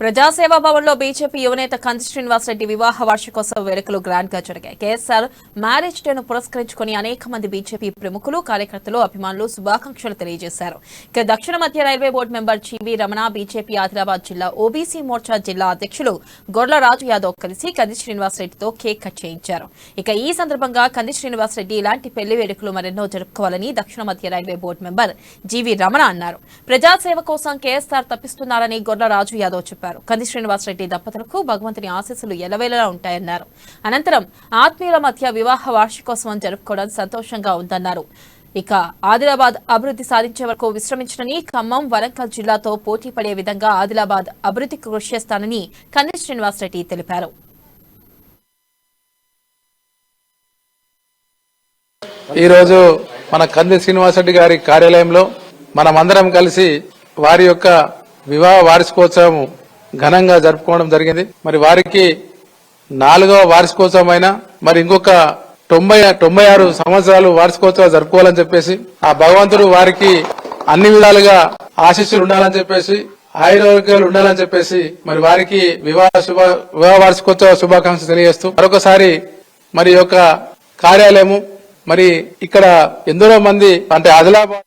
ప్రజాసేవా భవన్ లో బీజేపీ యువనేత కంది శ్రీనివాసరెడ్డి వివాహ వార్షికోత్సవ వేడుకలు గ్రాండ్ గా జరిగాయి. కేఎస్ఆర్ మ్యారేజ్ డేను పురస్కరించుకుని అనేక మంది బీజేపీ ప్రముఖులు, కార్యకర్తలు, అభిమానులు శుభాకాంక్షలు తెలియజేశారు. ఇక దక్షిణ మధ్య railway board member GV Ramana, BJP Adilabad జిల్లా ఓబీసీ మోర్చా జిల్లా అధ్యక్షులు గొర్ల రాజు యాదవ్ కలిసి కంది శ్రీనివాసరెడ్డితో కేక్ కట్ చేయించారు. ఇక ఈ సందర్భంగా కంది శ్రీనివాసరెడ్డి ఇలాంటి పెళ్లి వేడుకలు మరెన్నో జరుపుకోవాలని దక్షిణ మధ్య railway board member GV Ramana అన్నారు. ప్రజాసేవ కోసం కేఎస్ఆర్ తప్పిస్తున్నారని గొర్ల రాజు యాదవ్ చెప్పారు. కంది శ్రీనివాసరెడ్డి దంపతులకు భగవంతుని ఆశీస్సులు ఎల్లవేళలా ఉంటాయన్నారు. అనంతరం ఆత్మీయుల మధ్య వివాహ వార్షికోత్సవం జరుపుకోవడం సంతోషంగా ఉందన్నారు. ఇక ఆదిలాబాద్ అభివృద్ధి సాధించే వరకు విశ్రమించనని, ఖమ్మం, వరంగల్ జిల్లాతో పోటీ పడే విధంగా ఆదిలాబాద్ అభివృద్ధికి కృషి చేస్తానని కంది శ్రీనివాసరెడ్డి తెలిపారు. ఈరోజు మన కంది శ్రీనివాసరెడ్డి గారి కార్యాలయంలో మనమందరం కలిసి వారి యొక్క వివాహ వార్షికోత్సవం ఘనంగా జరుపుకోవడం జరిగింది. మరి వారికి 4వ వార్షికోత్సవం అయినా మరి ఇంకొక 96 సంవత్సరాలు వార్షికోత్సవాలు జరుపుకోవాలని చెప్పేసి ఆ భగవంతుడు వారికి అన్ని విధాలుగా ఆశీస్సులు ఉండాలని చెప్పేసి, ఆయురారోగ్యాలు ఉండాలని చెప్పేసి మరి వారికి వివాహ వార్షికోత్సవ శుభాకాంక్షలు తెలియజేస్తూ మరొకసారి మరి యొక్క కార్యాలయము మరి ఇక్కడ ఎందరో మంది అంటే ఆదిలాబాద్